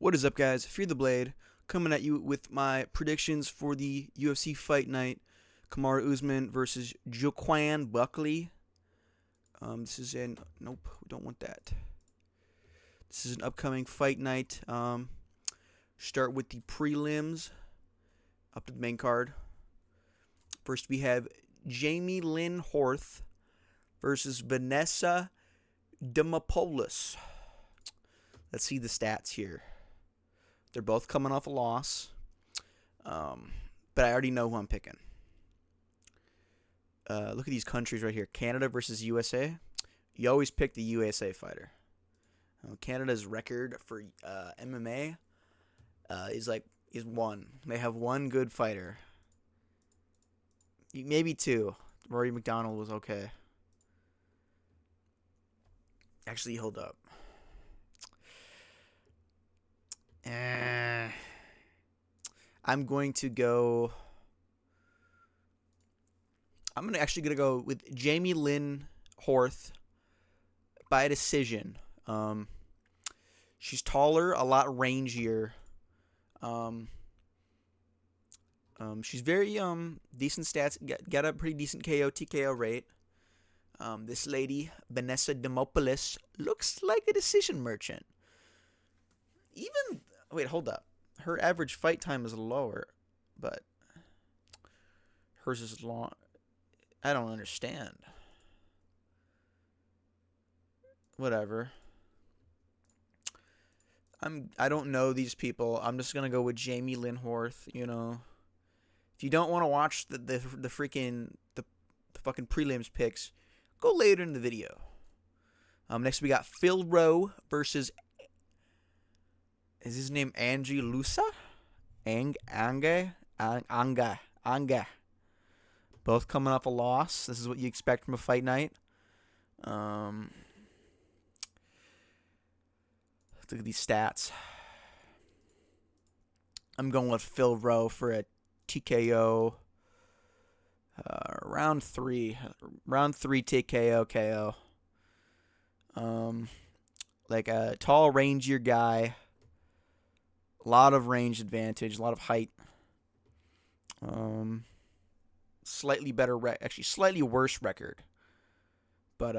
What is up, guys? Fear the Blade, coming at you with my predictions for the UFC fight night. Kamaru Usman versus Joaquin Buckley. This is an... Nope, we don't want that. This is an upcoming fight night. Start with the prelims up to the main card. First, we have Jamie Lynn Horth versus Vanessa Demopoulos. Let's see the stats here. They're both coming off a loss. But I already know who I'm picking. Look at these countries right here. Canada versus USA. You always pick the USA fighter. Canada's record for MMA is one. They have one good fighter. Maybe two. Rory McDonald was okay. Actually, hold up. I'm actually gonna go with Jamie Lynn Horth by decision. She's taller, a lot rangier. She's very decent stats. Got a pretty decent TKO rate. This lady, Vanessa Demopoulos, looks like a decision merchant. Wait, hold up. Her average fight time is lower, but hers is long. I don't understand. Whatever. I don't know these people. I'm just gonna go with Jamie Lynn Horth. If you don't want to watch the fucking prelims picks, go later in the video. Next we got Phil Rowe versus. Is his name Angie Lusa? Anga. Both coming off a loss. This is what you expect from a fight night. Let's look at these stats. I'm going with Phil Rowe for a TKO. Round three TKO KO. Like a tall, rangier guy. A lot of range advantage, a lot of height. Slightly better, actually slightly worse record. But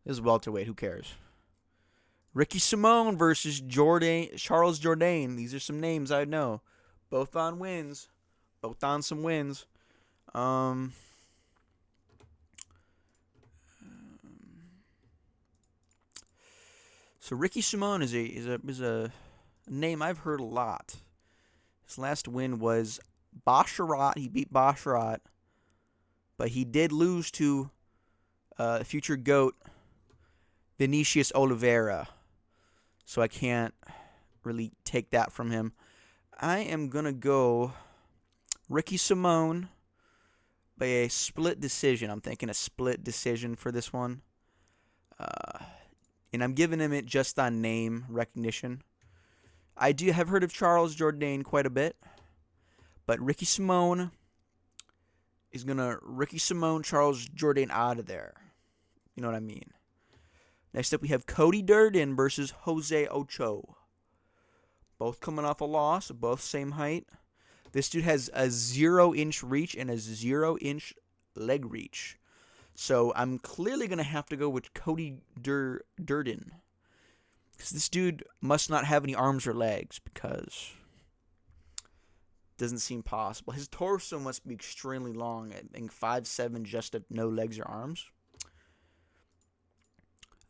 this is welterweight. Who cares? Ricky Simone versus Charles Jourdain. These are some names I know. Both on wins. Both on some wins. So Ricky Simone is a name I've heard a lot. His last win was Basharat. He beat Basharat, but he did lose to future GOAT Vinicius Oliveira. So I can't really take that from him. I am going to go Ricky Simone by a split decision. I'm thinking a split decision for this one. And I'm giving him it just on name recognition. I do have heard of Charles Jourdain quite a bit. But Ricky Simone is going to Charles Jourdain out of there. You know what I mean? Next up, we have Cody Durden versus Jose Ocho. Both coming off a loss, both same height. This dude has a 0-inch reach and a 0-inch leg reach. So I'm clearly going to have to go with Cody Durden. Because this dude must not have any arms or legs, because it doesn't seem possible. His torso must be extremely long. I think 5'7", just have no legs or arms.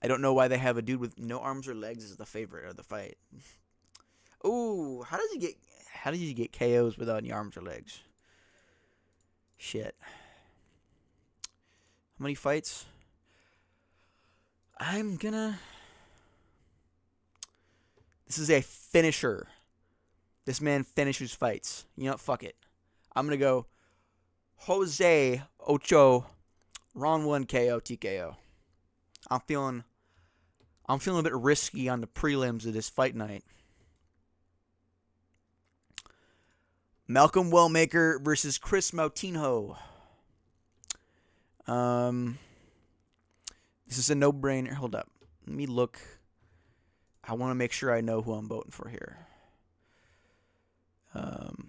I don't know why they have a dude with no arms or legs as the favorite of the fight. Ooh, how does he get KOs without any arms or legs? Shit. How many fights? This is a finisher. This man finishes fights. You know what? Fuck it. I'm going to go Jose Ocho, round 1 KO, TKO. I'm feeling a bit risky on the prelims of this fight night. Malcolm Wellmaker versus Chris Moutinho. This is a no-brainer. Hold up. Let me look I want to make sure I know who I'm voting for here.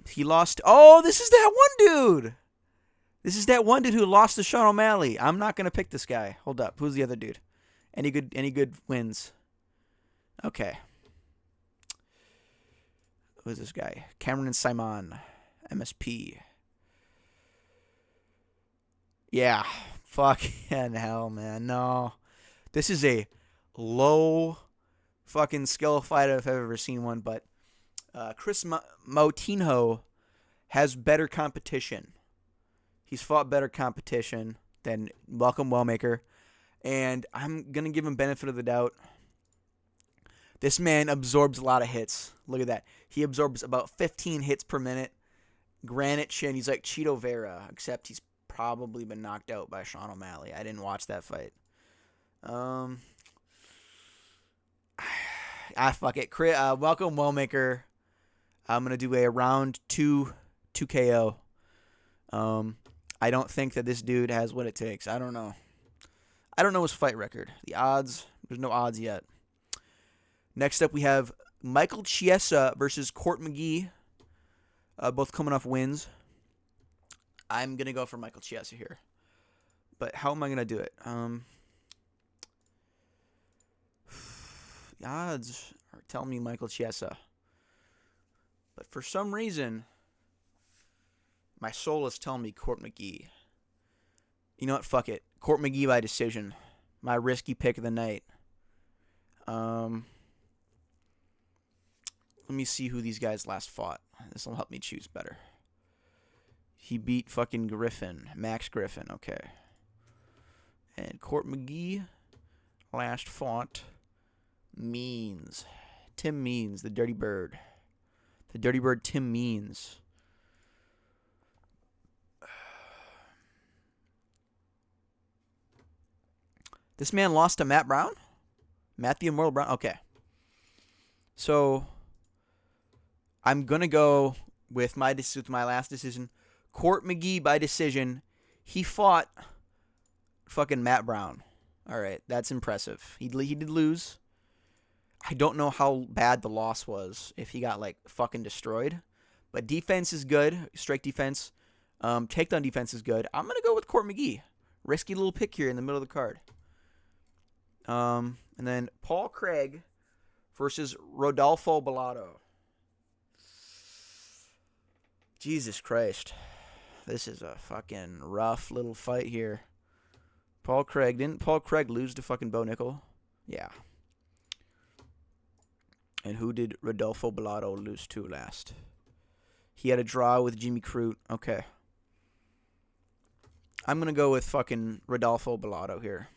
He lost. Oh, this is that one dude. This is that one dude who lost to Sean O'Malley. I'm not gonna pick this guy. Hold up. Who's the other dude? Any good wins? Okay. Who's this guy? Cameron Simon, MSP. Yeah. Fucking hell, man. No. This is a low fucking skill fight if I've ever seen one, but Chris Moutinho has better competition. He's fought better competition than Welcome Wellmaker, and I'm going to give him benefit of the doubt. This man absorbs a lot of hits. Look at that. He absorbs about 15 hits per minute. Granite chin. He's like Cheeto Vera, except he's probably been knocked out by Sean O'Malley. I didn't watch that fight. Fuck it. Welcome Wellmaker. I'm going to do a round 2 KO. I don't think that this dude has what it takes. I don't know. I don't know his fight record. The odds, there's no odds yet. Next up, we have Michael Chiesa versus Court McGee. Both coming off wins. I'm going to go for Michael Chiesa here. But how am I going to do it? The odds are telling me Michael Chiesa. But for some reason, my soul is telling me Court McGee. You know what? Fuck it. Court McGee by decision. My risky pick of the night. Let me see who these guys last fought. This will help me choose better. He beat fucking Griffin. Max Griffin. Okay. And Court McGee last fought Tim Means, the Dirty Bird. The Dirty Bird Tim Means. This man lost to Matt Brown? Matthew Immortal Brown? Okay. So, I'm going to go with my last decision. Court McGee by decision. He fought fucking Matt Brown. All right, that's impressive. He did lose. I don't know how bad the loss was, if he got, like, fucking destroyed. But defense is good. Strike defense. Takedown defense is good. I'm going to go with Court McGee. Risky little pick here in the middle of the card. And then Paul Craig versus Rodolfo Bellato. Jesus Christ. This is a fucking rough little fight here. Didn't Paul Craig lose to fucking Bo Nickel? Yeah. And who did Rodolfo Bellato lose to last? He had a draw with Jimmy Crute. Okay. I'm going to go with fucking Rodolfo Bellato here.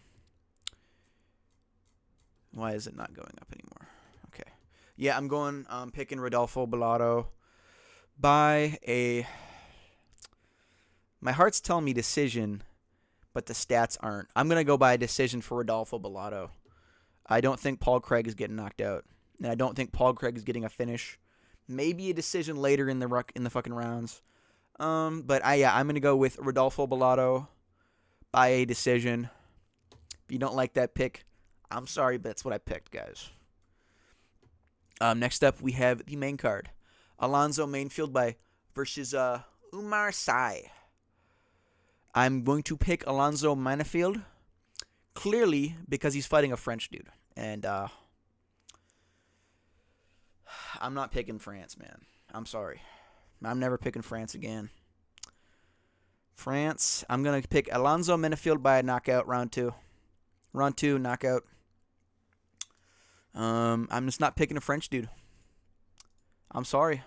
Why is it not going up anymore? Okay. Yeah, I'm picking Rodolfo Bellato by a... My heart's telling me decision, but the stats aren't. I'm going to go by a decision for Rodolfo Bellato. I don't think Paul Craig is getting knocked out. And I don't think Paul Craig is getting a finish. Maybe a decision later in the fucking rounds. I'm going to go with Rodolfo Bellato by a decision. If you don't like that pick, I'm sorry, but that's what I picked, guys. Next up, we have the main card. Alonzo Mainfield versus Umar Sy. I'm going to pick Alonzo Mainfield clearly because he's fighting a French dude. And I'm not picking France, man. I'm sorry. I'm never picking France again. France, I'm going to pick Alonzo Mainfield by a knockout, round 2. Round 2, knockout. I'm just not picking a French dude. I'm sorry.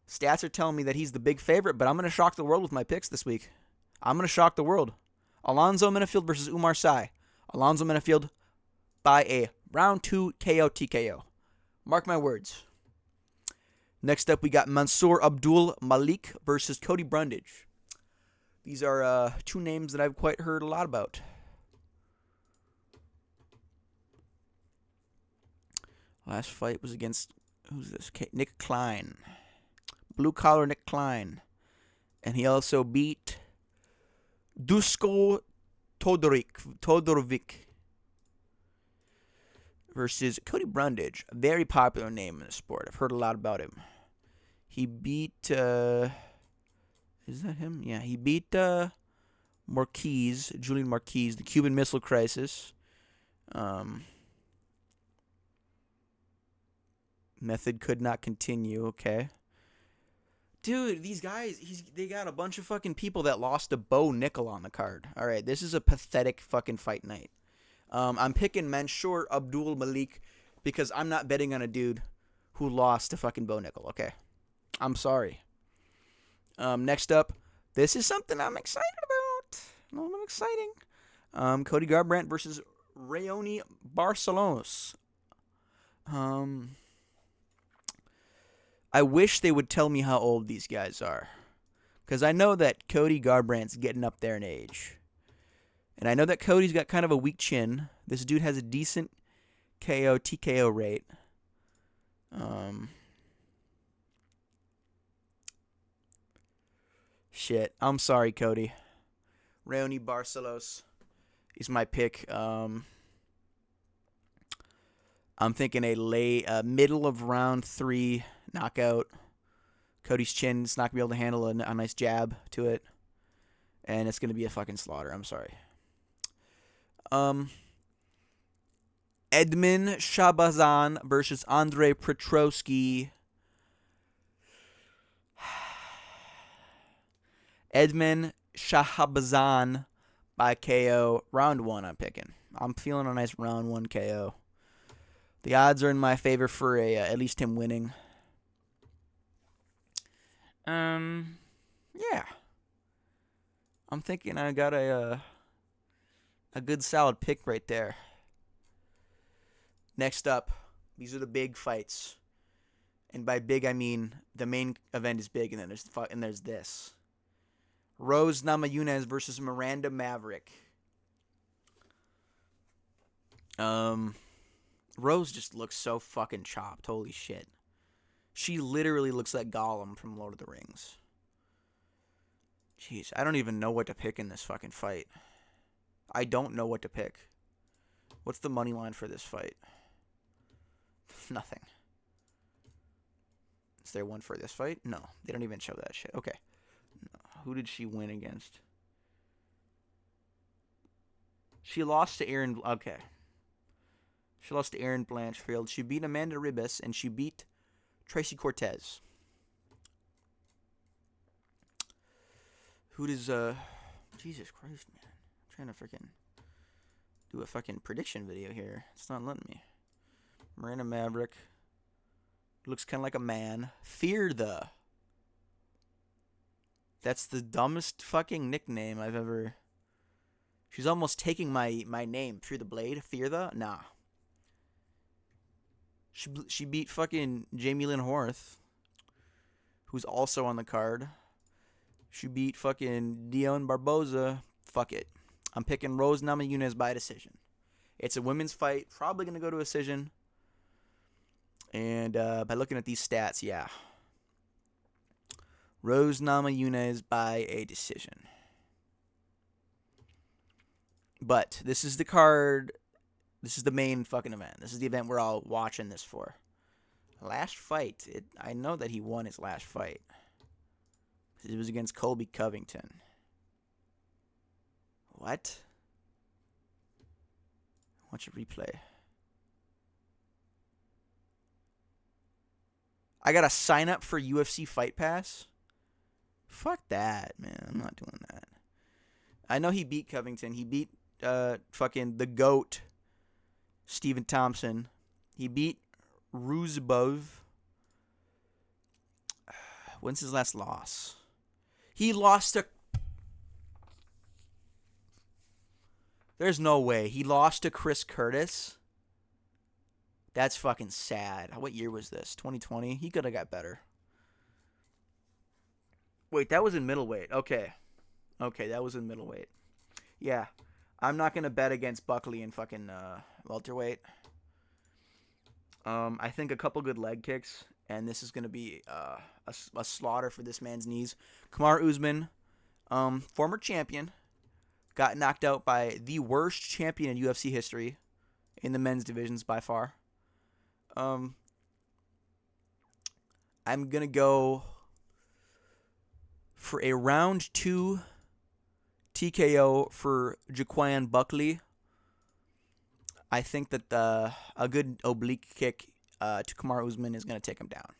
Stats are telling me that he's the big favorite, but I'm going to shock the world with my picks this week. I'm going to shock the world. Alonzo Mainfield versus Umar Sy. Alonzo Mainfield by a round 2 KO TKO. Mark my words. Next up, we got Mansour Abdul Malik versus Cody Brundage. These are two names that I've quite heard a lot about. Last fight was against, who's this? Nick Klein. Blue collar Nick Klein. And he also beat Dusko Todorovic. versus Cody Brundage, a very popular name in the sport. I've heard a lot about him. He beat, is that him? Yeah, he beat Julian Marquez, the Cuban Missile Crisis. Method could not continue. Okay. Dude, these guys, they got a bunch of fucking people that lost to Bo Nickel on the card. All right, this is a pathetic fucking fight night. I'm picking Mansour Abdul Malik because I'm not betting on a dude who lost to fucking Bo Nickel. Okay. I'm sorry. Next up, this is something I'm excited about. A little bit exciting. Cody Garbrandt versus Raoni Barcelos. I wish they would tell me how old these guys are. Because I know that Cody Garbrandt's getting up there in age. And I know that Cody's got kind of a weak chin. This dude has a decent KO, TKO rate. Shit. I'm sorry, Cody. Raoni Barcelos is my pick. I'm thinking a middle of round 3 knockout. Cody's chin's not going to be able to handle a nice jab to it. And it's going to be a fucking slaughter. I'm sorry. Edmen Shabazan versus Andre Petrosky. Edmen Shahabazan by KO. Round 1 I'm picking. I'm feeling a nice round 1 KO. The odds are in my favor for at least him winning. Yeah. I'm thinking I got a good solid pick right there. Next up, these are the big fights. And by big I mean the main event is big, and then there's this. Rose Namajunas versus Miranda Maverick. Rose just looks so fucking chopped. Holy shit. She literally looks like Gollum from Lord of the Rings. Jeez, I don't even know what to pick in this fucking fight. I don't know what to pick. What's the money line for this fight? Nothing. Is there one for this fight? No, they don't even show that shit. Okay. No. Who did she win against? She lost to Erin. Okay. She lost to Erin Blanchfield. She beat Amanda Ribas, and she beat Tracy Cortez. Who does, Jesus Christ, man. I'm trying to freaking do a fucking prediction video here. It's not letting me. Miranda Maverick. Looks kind of like a man. Fear the. That's the dumbest fucking nickname I've ever. She's almost taking my name. Fear the Blade. Fear the? Nah. She beat fucking Jamie Lynn Horth, who's also on the card. She beat fucking Dion Barboza. Fuck it. I'm picking Rose Namajunas by decision. It's a women's fight. Probably going to go to a decision. And by looking at these stats, yeah. Rose Namajunas by a decision. But this is the card. This is the main fucking event. This is the event we're all watching this for. Last fight. I know that he won his last fight. It was against Colby Covington. What? Watch a replay. I gotta sign up for UFC Fight Pass? Fuck that, man. I'm not doing that. I know he beat Covington. He beat fucking the GOAT, Stephen Thompson. He beat Ruzbov. When's his last loss? He lost to... There's no way. He lost to Chris Curtis? That's fucking sad. What year was this? 2020? He could have got better. Wait, that was in middleweight. Okay, that was in middleweight. Yeah. I'm not going to bet against Buckley in fucking welterweight. I think a couple good leg kicks, and this is going to be a slaughter for this man's knees. Kamaru Usman, former champion, got knocked out by the worst champion in UFC history in the men's divisions by far. I'm gonna go for a round 2 TKO for Jaquan Buckley. I think that a good oblique kick to Kamaru Usman is gonna take him down.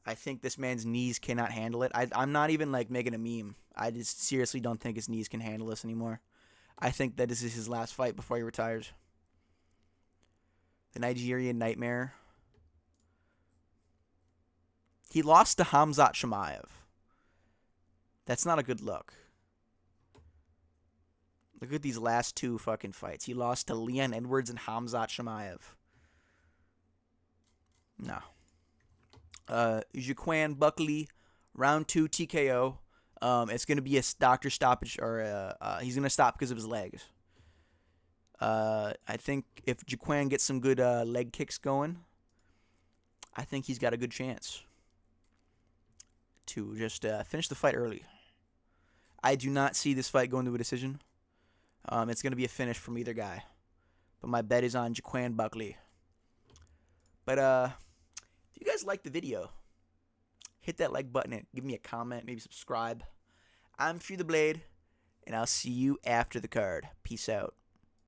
I think this man's knees cannot handle it. I'm not even like making a meme. I just seriously don't think his knees can handle this anymore. I think that this is his last fight before he retires. The Nigerian Nightmare. He lost to Hamzat Chimaev. That's not a good look. Look at these last 2 fucking fights. He lost to Leon Edwards and Hamzat Chimaev. No. Jaquan Buckley, round 2 TKO. It's going to be a doctor stoppage, or he's going to stop because of his legs. I think if Jaquan gets some good leg kicks going, I think he's got a good chance to just finish the fight early. I do not see this fight going to a decision. It's going to be a finish from either guy. But my bet is on Jaquan Buckley. But if you guys like the video, hit that like button and give me a comment, maybe subscribe. I'm Free the Blade, and I'll see you after the card. Peace out.